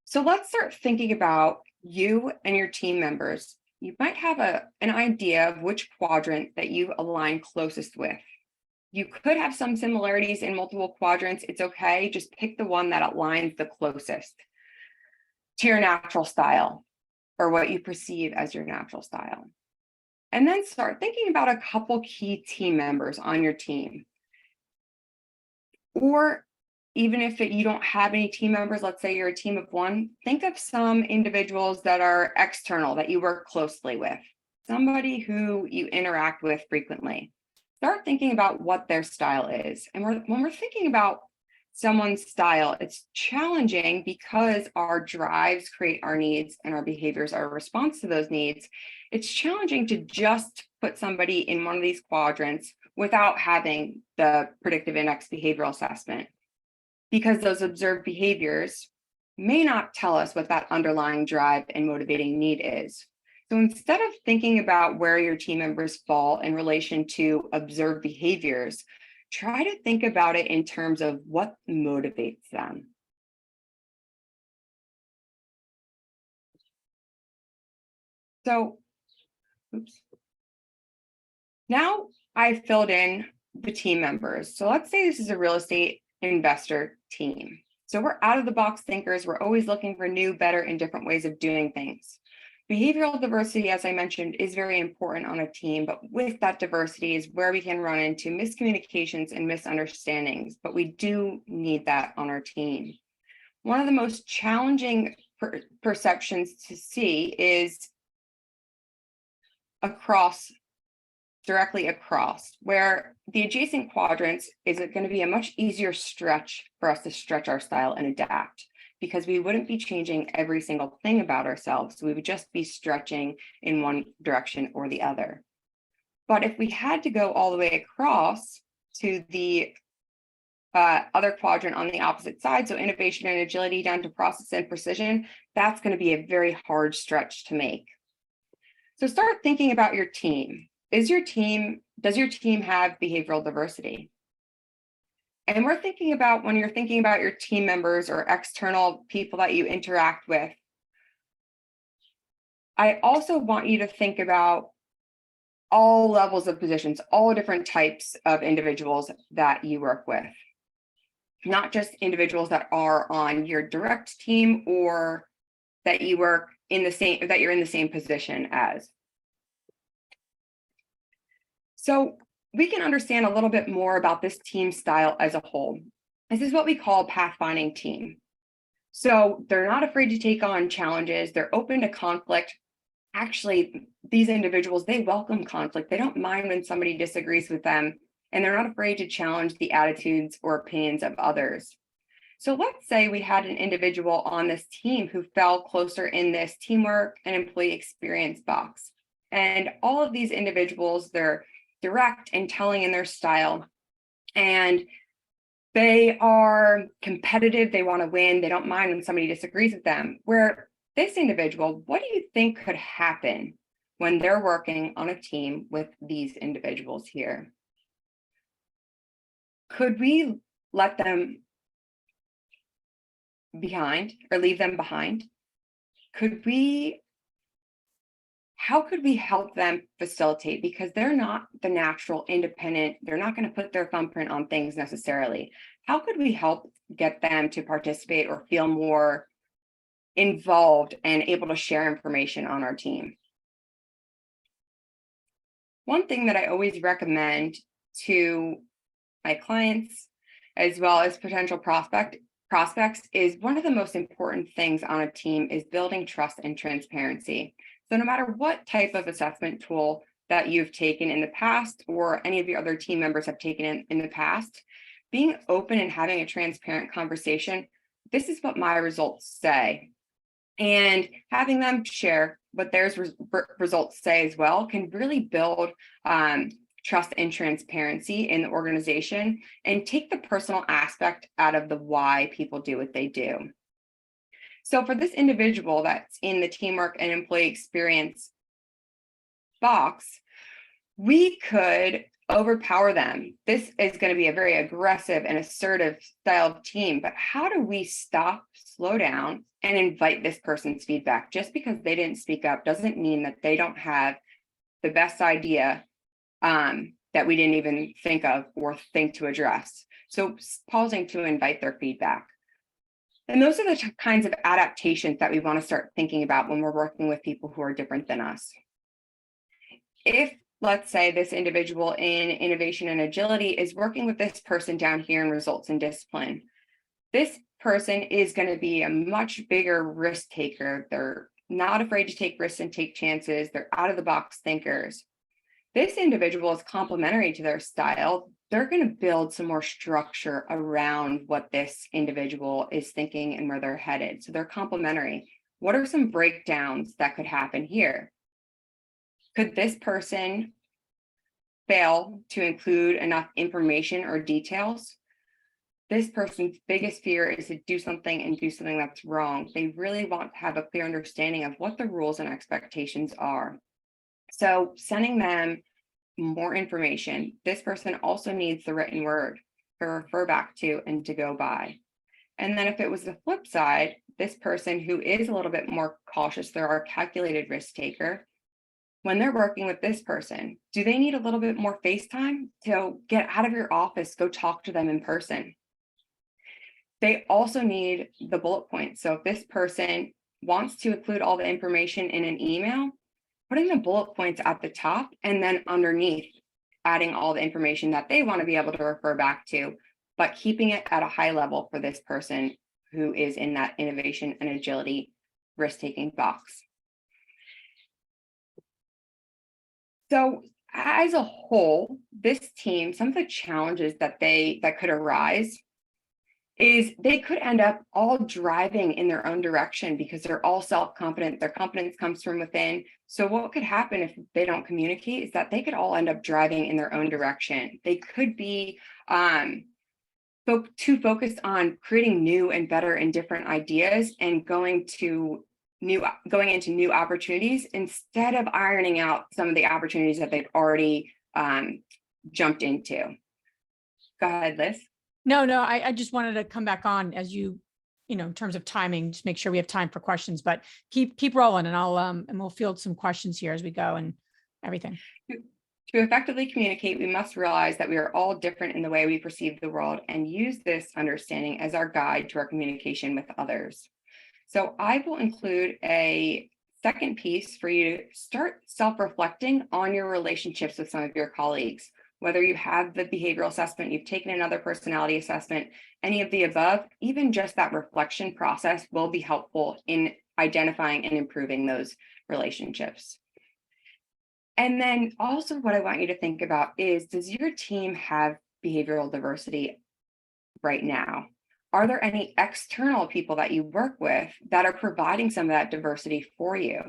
So let's start thinking about you and your team members. You might have an idea of which quadrant that you align closest with. You could have some similarities in multiple quadrants. It's okay. Just pick the one that aligns the closest to your natural style, or what you perceive as your natural style. And then start thinking about a couple key team members on your team. Or even if you don't have any team members, let's say you're a team of one, think of some individuals that are external that you work closely with, somebody who you interact with frequently. Start thinking about what their style is. And when we're thinking about someone's style, it's challenging because our drives create our needs and our behaviors are a response to those needs. It's challenging to just put somebody in one of these quadrants without having the predictive index behavioral assessment, because those observed behaviors may not tell us what that underlying drive and motivating need is. So instead of thinking about where your team members fall in relation to observed behaviors, try to think about it in terms of what motivates them. So, now I filled in the team members. So let's say this is a real estate investor team. So we're out of the box thinkers. We're always looking for new, better, and different ways of doing things. Behavioral diversity, as I mentioned, is very important on a team, but with that diversity is where we can run into miscommunications and misunderstandings, but we do need that on our team. One of the most challenging perceptions to see is directly across, where the adjacent quadrants is going to be a much easier stretch for us to stretch our style and adapt, because we wouldn't be changing every single thing about ourselves. We would just be stretching in one direction or the other. But if we had to go all the way across to the other quadrant on the opposite side, so innovation and agility down to process and precision, that's going to be a very hard stretch to make. So start thinking about your team. Does your team have behavioral diversity? And we're thinking about when you're thinking about your team members or external people that you interact with, I also want you to think about all levels of positions, all different types of individuals that you work with, not just individuals that are on your direct team or that you work in the same, that you're in the same position as. So we can understand a little bit more about this team style as a whole. This is what we call pathfinding team. So they're not afraid to take on challenges. They're open to conflict. Actually, these individuals, they welcome conflict. They don't mind when somebody disagrees with them, and they're not afraid to challenge the attitudes or opinions of others. So let's say we had an individual on this team who fell closer in this teamwork and employee experience box. And all of these individuals, they're direct and telling in their style, and they are competitive. They want to win. They don't mind when somebody disagrees with them. Where this individual, what do you think could happen when they're working on a team with these individuals here? Could we let them behind or leave them behind? How could we help them facilitate? Because they're not the natural independent, they're not going to put their thumbprint on things necessarily. How could we help get them to participate or feel more involved and able to share information on our team? One thing that I always recommend to my clients, as well as potential prospects, is one of the most important things on a team is building trust and transparency. So no matter what type of assessment tool that you've taken in the past or any of your other team members have taken in the past, being open and having a transparent conversation, this is what my results say. And having them share what their results say as well can really build trust and transparency in the organization and take the personal aspect out of the why people do what they do. So for this individual that's in the teamwork and employee experience box, we could overpower them. This is going to be a very aggressive and assertive style of team, but how do we stop, slow down, and invite this person's feedback? Just because they didn't speak up doesn't mean that they don't have the best idea that we didn't even think of or think to address. So pausing to invite their feedback. And those are the kinds of adaptations that we want to start thinking about when we're working with people who are different than us. If, let's say, this individual in innovation and agility is working with this person down here in results and discipline, this person is going to be a much bigger risk taker. They're not afraid to take risks and take chances. They're out of the box thinkers. This individual is complementary to their style. They're going to build some more structure around what this individual is thinking and where they're headed. So they're complementary. What are some breakdowns that could happen here? Could this person fail to include enough information or details? This person's biggest fear is to do something and do something that's wrong. They really want to have a clear understanding of what the rules and expectations are. So sending them more information. This person also needs the written word to refer back to and to go by. And then if it was the flip side, this person who is a little bit more cautious, they're our calculated risk taker. When they're working with this person, do they need a little bit more face time to get out of your office, go talk to them in person? They also need the bullet points. So if this person wants to include all the information in an email, putting the bullet points at the top and then underneath, adding all the information that they want to be able to refer back to, but keeping it at a high level for this person who is in that innovation and agility risk-taking box. So as a whole, this team, some of the challenges that could arise is they could end up all driving in their own direction because they're all self-confident. Their confidence comes from within. So what could happen if they don't communicate is that they could all end up driving in their own direction. They could be too focused on creating new and better and different ideas and going into new opportunities instead of ironing out some of the opportunities that they've already jumped into. Go ahead, Liz. No, I just wanted to come back on as in terms of timing, just make sure we have time for questions, but keep rolling and and we'll field some questions here as we go and everything. To effectively communicate, we must realize that we are all different in the way we perceive the world and use this understanding as our guide to our communication with others. So I will include a second piece for you to start self-reflecting on your relationships with some of your colleagues. Whether you have the behavioral assessment, you've taken another personality assessment, any of the above, even just that reflection process will be helpful in identifying and improving those relationships. And then also what I want you to think about is, does your team have behavioral diversity right now? Are there any external people that you work with that are providing some of that diversity for you?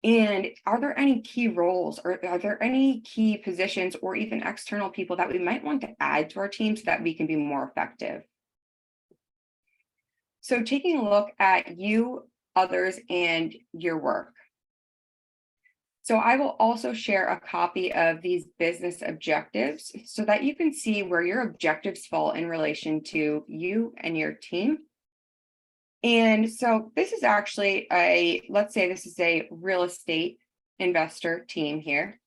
And are there any key roles or are there any key positions or even external people that we might want to add to our team so that we can be more effective? So taking a look at you, others, and your work. So I will also share a copy of these business objectives so that you can see where your objectives fall in relation to you and your team. And so this is actually let's say this is a real estate investor team here.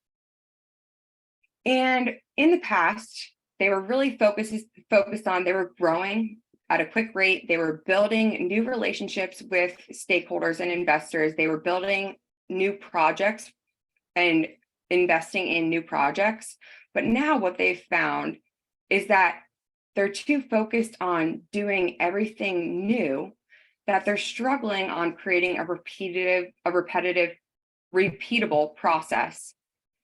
And in the past, they were really focused on, they were growing at a quick rate. They were building new relationships with stakeholders and investors. They were building new projects and investing in new projects. But now what they've found is that they're too focused on doing everything new, that they're struggling on creating a repetitive, repeatable process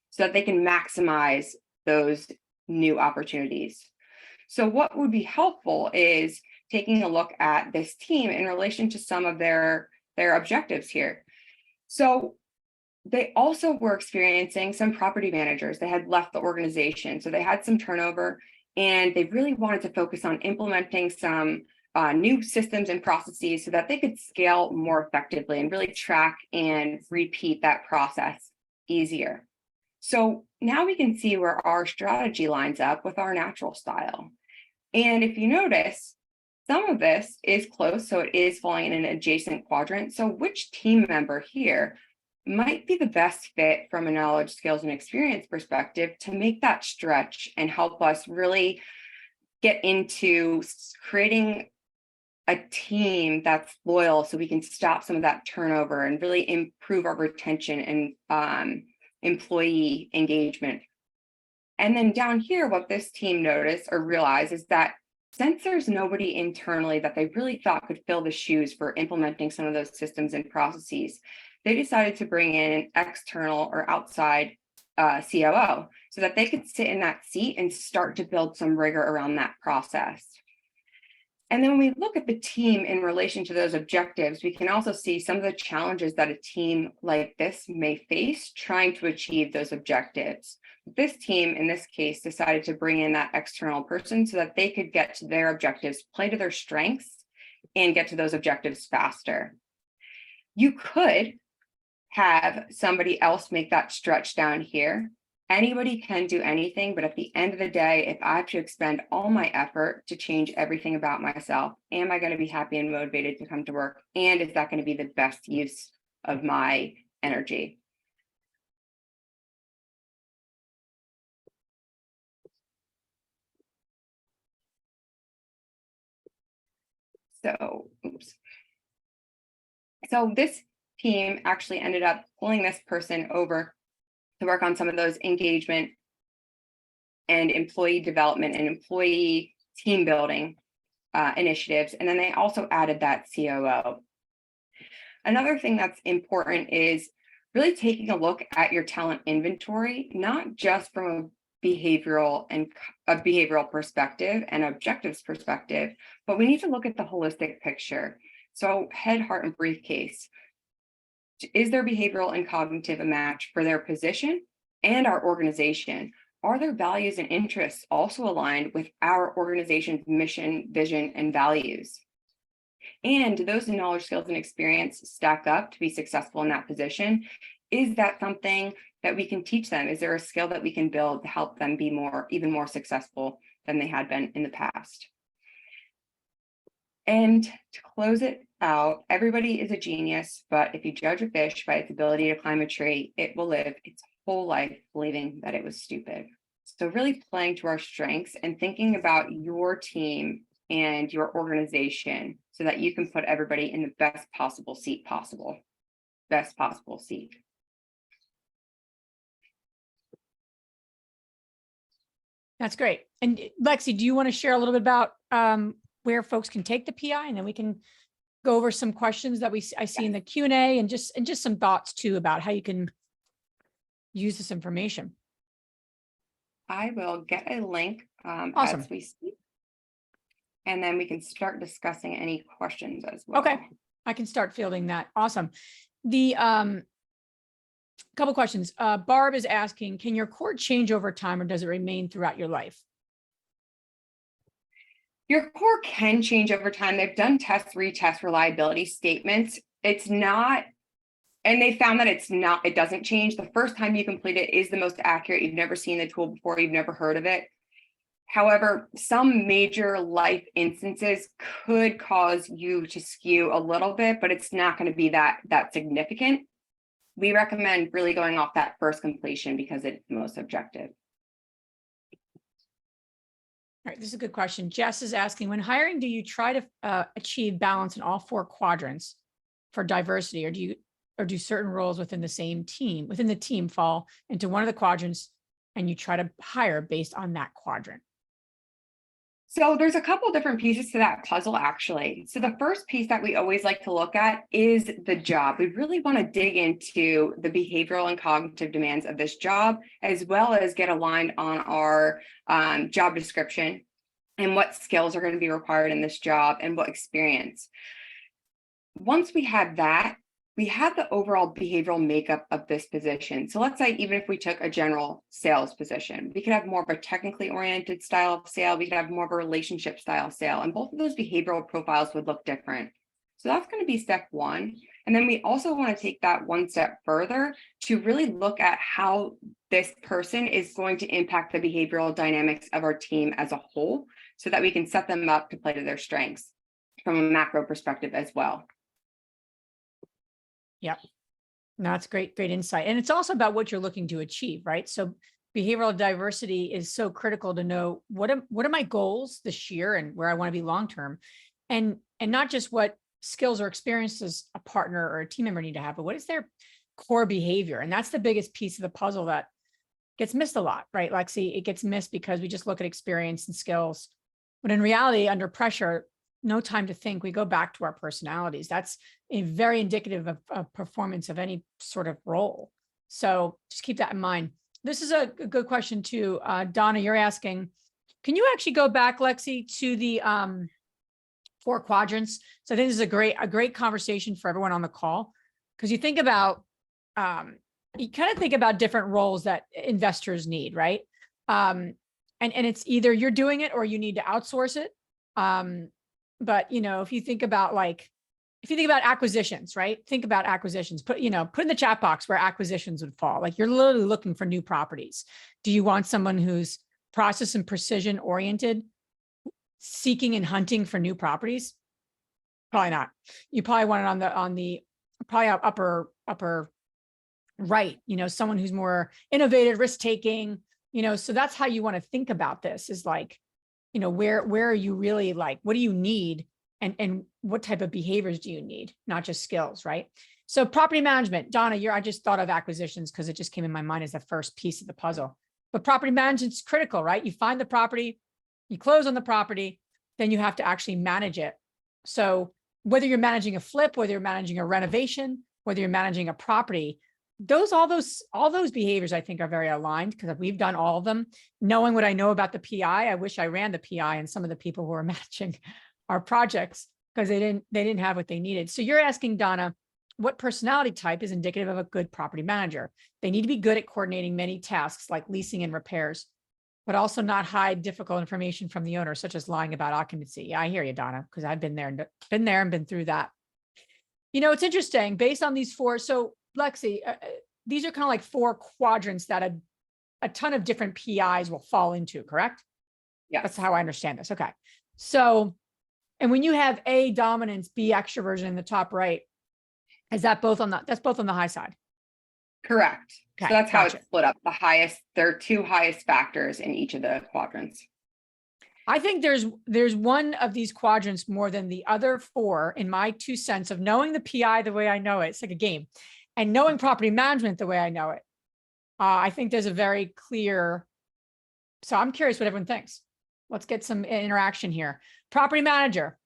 so that they can maximize those new opportunities. So what would be helpful is taking a look at this team in relation to some of their objectives here. So they also were experiencing some property managers that had left the organization. So they had some turnover and they really wanted to focus on implementing some new systems and processes so that they could scale more effectively and really track and repeat that process easier. So now we can see where our strategy lines up with our natural style. And if you notice, some of this is close, so it is falling in an adjacent quadrant. So which team member here might be the best fit from a knowledge, skills, and experience perspective to make that stretch and help us really get into creating a team that's loyal so we can stop some of that turnover and really improve our retention and employee engagement. And then down here, what this team noticed or realized is that since there's nobody internally that they really thought could fill the shoes for implementing some of those systems and processes, they decided to bring in an external or outside COO so that they could sit in that seat and start to build some rigor around that process. And then when we look at the team in relation to those objectives, we can also see some of the challenges that a team like this may face trying to achieve those objectives. This team, in this case, decided to bring in that external person so that they could get to their objectives, play to their strengths, and get to those objectives faster. You could have somebody else make that stretch down here. Anybody can do anything, but at the end of the day, if I have to expend all my effort to change everything about myself, am I going to be happy and motivated to come to work? And is that going to be the best use of my energy? So, So this team actually ended up pulling this person over to work on some of those engagement and employee development and employee team building initiatives. And then they also added that COO. Another thing that's important is really taking a look at your talent inventory, not just from a behavioral perspective and objectives perspective, but we need to look at the holistic picture. So head, heart, and briefcase. Is their behavioral and cognitive a match for their position and our organization? Are their values and interests also aligned with our organization's mission, vision, and values? And do those knowledge, skills, and experience stack up to be successful in that position? Is that something that we can teach them? Is there a skill that we can build to help them be even more successful than they had been in the past. And to close it out, everybody is a genius, but if you judge a fish by its ability to climb a tree, it will live its whole life believing that it was stupid. So really playing to our strengths and thinking about your team and your organization so that you can put everybody in the best possible seat possible. Best possible seat. That's great. And Lexi, do you want to share a little bit about where folks can take the PI, and then we can go over some questions that I see in the Q&A, and just some thoughts too about how you can use this information. I will get a link Awesome. as we speak, and then we can start discussing any questions as well. Okay, I can start fielding that. Awesome. The couple questions. Barb is asking, can your core change over time, or does it remain throughout your life? Your core can change over time. They've done test retest reliability statements. It's not, and they found that it doesn't change. The first time you complete it is the most accurate. You've never seen the tool before, you've never heard of it. However, some major life instances could cause you to skew a little bit, but it's not going to be that significant. We recommend really going off that first completion because it's the most objective. All right, this is a good question. Jess is asking, when hiring, do you try to achieve balance in all 4 quadrants for diversity, or do certain roles within the team fall into one of the quadrants, and you try to hire based on that quadrant? So there's a couple different pieces to that puzzle, actually. So the first piece that we always like to look at is the job. We really want to dig into the behavioral and cognitive demands of this job, as well as get aligned on our job description and what skills are going to be required in this job and what experience. Once we have that, we have the overall behavioral makeup of this position. So let's say even if we took a general sales position, we could have more of a technically oriented style of sale. We could have more of a relationship style sale, and both of those behavioral profiles would look different. So that's going to be step 1. And then we also want to take that one step further to really look at how this person is going to impact the behavioral dynamics of our team as a whole, so that we can set them up to play to their strengths from a macro perspective as well. Yep. No, that's great insight. And it's also about what you're looking to achieve, right? So behavioral diversity is so critical to know what are my goals this year and where I want to be long-term, and not just what skills or experiences a partner or a team member need to have, but what is their core behavior? And that's the biggest piece of the puzzle that gets missed a lot, right, Lexi? It gets missed because we just look at experience and skills, but in reality, under pressure, no time to think, we go back to our personalities. That's very indicative of performance of any sort of role. So just keep that in mind. This is a good question too. Donna, you're asking, can you actually go back, Lexi, to the 4 quadrants? So I think this is a great conversation for everyone on the call, because you think about, you kind of think about different roles that investors need, right? And it's either you're doing it or you need to outsource it. But, if you think about acquisitions, right? Think about acquisitions, put in the chat box where acquisitions would fall. Like, you're literally looking for new properties. Do you want someone who's process and precision oriented, seeking and hunting for new properties? Probably not. You probably want it on the probably upper right, someone who's more innovative, risk-taking, so that's how you want to think about this, is like, where are you really, like, what do you need? And what type of behaviors do you need? Not just skills, right? So property management, Donna, I just thought of acquisitions because it just came in my mind as the first piece of the puzzle. But property management is critical, right? You find the property, you close on the property, then you have to actually manage it. So whether you're managing a flip, whether you're managing a renovation, whether you're managing a property, all those behaviors, I think, are very aligned, because we've done all of them. Knowing what I know about the PI, I wish I ran the PI and some of the people who are managing our projects, because they didn't have what they needed. So you're asking, Donna, what personality type is indicative of a good property manager? They need to be good at coordinating many tasks like leasing and repairs, but also not hide difficult information from the owner, such as lying about occupancy. Yeah, I hear you, Donna, because I've been there and been through that. It's interesting based on these 4. So Lexi, these are kind of like 4 quadrants that a ton of different PIs will fall into, correct? Yes. That's how I understand this. Okay. So, and when you have A dominance, B extroversion in the top right, is that both on that's both on the high side? Correct. Okay, So that's how gotcha. it's split up. There are two highest factors in each of the quadrants. I think there's one of these quadrants more than the other four, in my 2 cents of knowing the PI the way I know it. It's like a game, and knowing property management the way I know it. I think there's a very clear. So I'm curious what everyone thinks. Let's get some interaction here. Property manager,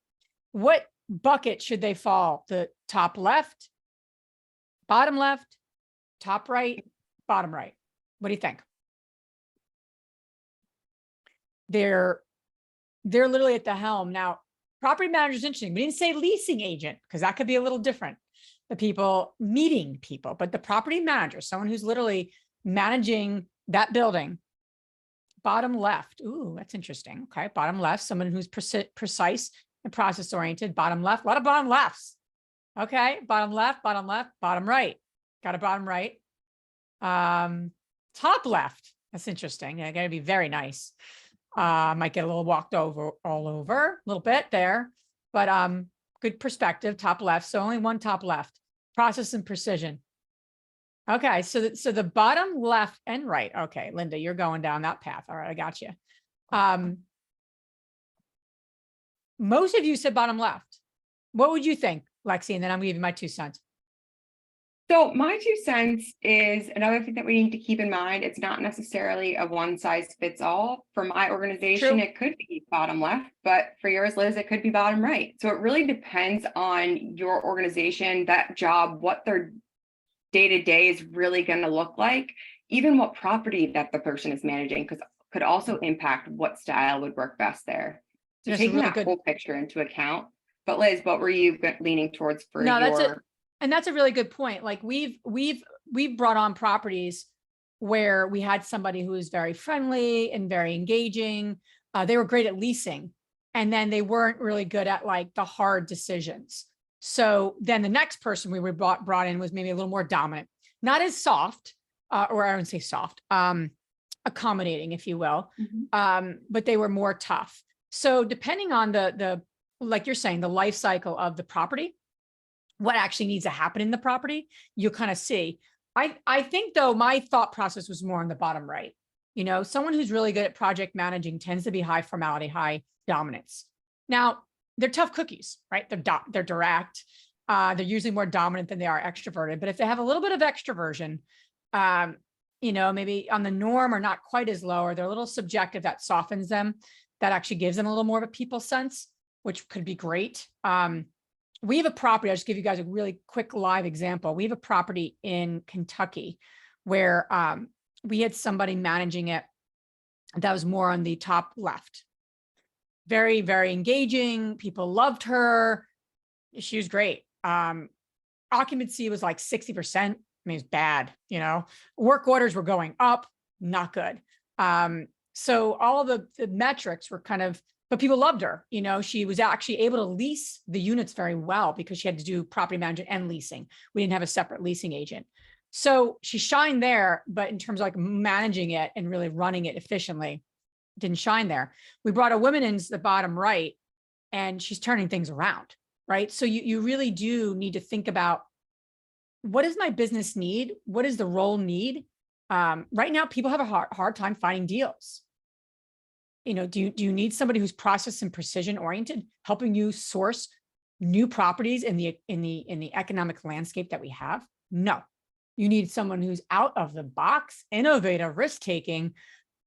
what bucket should they fall? The top left, bottom left, top right, bottom right? What do you think? They're literally at the helm. Now, property manager is interesting. We didn't say leasing agent because that could be a little different. The people meeting people, but the property manager, someone who's literally managing that building. Bottom left. Ooh, that's interesting. Okay. Bottom left, someone who's precise and process oriented. Bottom left, a lot of bottom lefts. Okay. Bottom left, bottom right. Got a bottom right. Top left. That's interesting. I gotta be very nice. Might get a little walked over all over a little bit there, but good perspective. Top left. So only one top left. Process and precision. Okay, so the bottom left and right. Okay, Linda, you're going down that path. All right, I got you. Most of you said bottom left. What would you think, Lexi? And then I'm gonna give you my 2 cents. So my 2 cents is another thing that we need to keep in mind. It's not necessarily a one size fits all. For my organization, True. it could be bottom left, but for yours, Liz, it could be bottom right. So it really depends on your organization, that job, what their day-to-day is really going to look like, even what property that the person is managing, because could also impact what style would work best there. So That's taking really that good. whole picture into account. But Liz, what were you leaning towards for No, your? And that's a really good point. Like we've brought on properties where we had somebody who was very friendly and very engaging. They were great at leasing, and then they weren't really good at like the hard decisions. So then the next person we were brought in was maybe a little more dominant, not as soft, or I wouldn't say soft, accommodating, if you will. But they were more tough. So depending on the like you're saying, the life cycle of the property, what actually needs to happen in the property, you'll kind of see. I think though, my thought process was more on the bottom right. You know, someone who's really good at project managing tends to be high formality, high dominance. Now, they're tough cookies, right? They're direct. They're usually more dominant than they are extroverted. But if they have a little bit of extroversion, you know, maybe on the norm or not quite as low, or they're a little subjective, that softens them. That actually gives them a little more of a people sense, which could be great. We have a property. I'll just give you guys a really quick live example. We have a property in Kentucky where we had somebody managing it that was more on the top left. Very, very engaging. People loved her. She was great. Occupancy was like 60%. I mean, it's bad, you know. Work orders were going up, not good. So all of the metrics were kind of, but people loved her. You know, she was actually able to lease the units very well because she had to do property management and leasing. We didn't have a separate leasing agent. So she shined there, but in terms of like managing it and really running it efficiently, didn't shine there. We brought a woman into the bottom right, and she's turning things around, right? So you really do need to think about, what does my business need? What does the role need? Right now, people have a hard time finding deals. You know, do you need somebody who's process and precision oriented, helping you source new properties in the economic landscape that we have? No, you need someone who's out of the box, innovative, risk taking,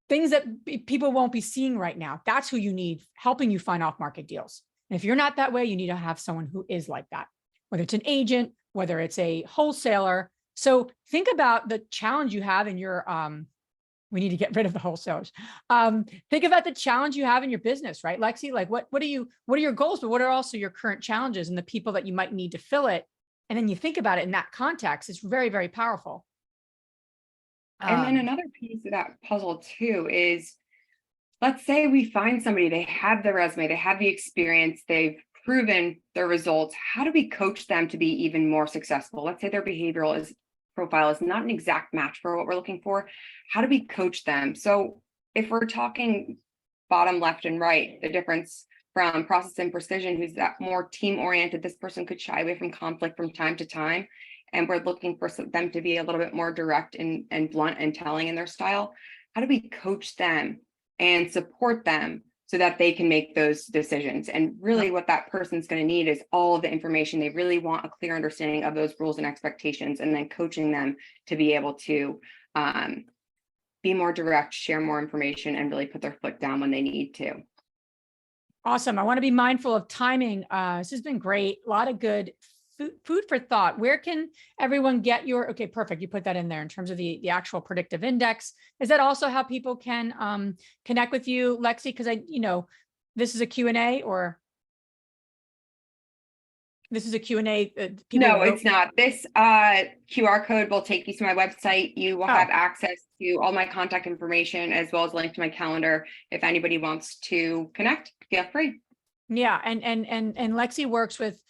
things that people won't be seeing right now. That's who you need, helping you find off market deals. And if you're not that way, you need to have someone who is like that, whether it's an agent, whether it's a wholesaler. So think about the challenge you have in your we need to get rid of the wholesalers. Think about the challenge you have in your business, right, Lexi? Like what are your goals, but what are also your current challenges and the people that you might need to fill it? And then you think about it in that context. It's very, very powerful. And then another piece of that puzzle too is, let's say we find somebody, they have the resume, they have the experience, they've proven their results. How do we coach them to be even more successful? Let's say their behavioral profile is not an exact match for what we're looking for. How do we coach them? So if we're talking bottom left and right, the difference from process and precision, who's that more team oriented. This person could shy away from conflict from time to time. And we're looking for them to be a little bit more direct and blunt and telling in their style. How do we coach them and support them so that they can make those decisions? And really what that person's going to need is all of the information. They really want a clear understanding of those rules and expectations, and then coaching them to be able to be more direct, share more information, and really put their foot down when they need to. Awesome. I want to be mindful of timing. This has been great. A lot of good food for thought. Where can everyone get your, okay, perfect. You put that in there in terms of the actual predictive index. Is that also how people can connect with you, Lexi? Because this is a Q&A, or this is a Q&A. No, it's not. This QR code will take you to my website. You will have access to all my contact information, as well as a link to my calendar. If anybody wants to connect, feel free. Yeah, and Lexi works with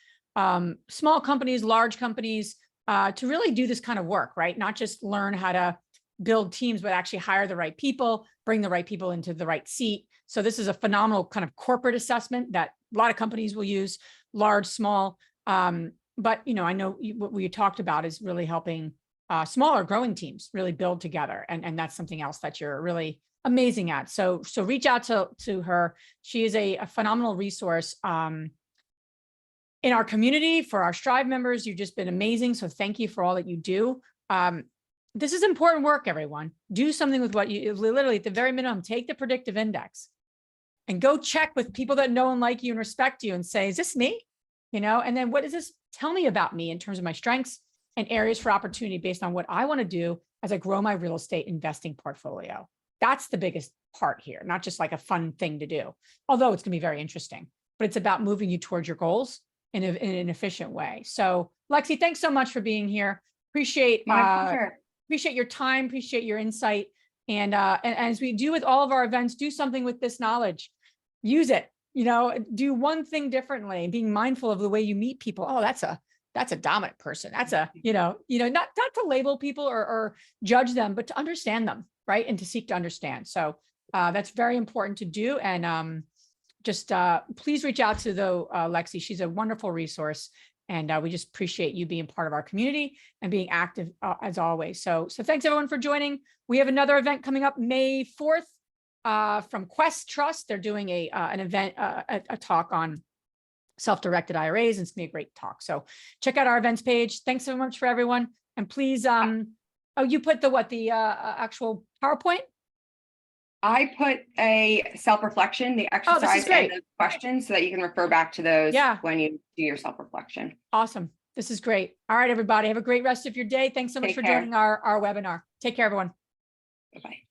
small companies, large companies, to really do this kind of work, right? Not just learn how to build teams, but actually hire the right people, bring the right people into the right seat. So this is a phenomenal kind of corporate assessment that a lot of companies will use, large, small. But I know what we talked about is really helping smaller growing teams really build together. And that's something else that you're really amazing at. So reach out to her. She is a phenomenal resource in our community for our Strive members. You've just been amazing. So thank you for all that you do. This is important work, everyone. Do something with what you literally, at the very minimum, take the predictive index and go check with people that know and like you and respect you and say, is this me? And then what does this tell me about me in terms of my strengths and areas for opportunity based on what I want to do as I grow my real estate investing portfolio? That's the biggest part here, not just like a fun thing to do, although it's going to be very interesting, but it's about moving you towards your goals in an efficient way. So Lexi, thanks so much for being here. Appreciate your time, appreciate your insight. And as we do with all of our events, do something with this knowledge, use it, do one thing differently, being mindful of the way you meet people. Oh, that's a dominant person. That's a, not to label people or judge them, but to understand them, right? And to seek to understand. So that's very important to do. And just please reach out to Lexi. She's a wonderful resource. And we just appreciate you being part of our community and being active as always. So thanks everyone for joining. We have another event coming up May 4th from Quest Trust. They're doing an event, a talk on self-directed IRAs, and it's gonna be a great talk. So check out our events page. Thanks so much for everyone. And please, you put the actual PowerPoint? I put a self-reflection, the exercise and the questions, so that you can refer back to those when you do your self-reflection. Awesome. This is great. All right, everybody. Have a great rest of your day. Thanks so much for joining our webinar. Take care, everyone. Bye-bye.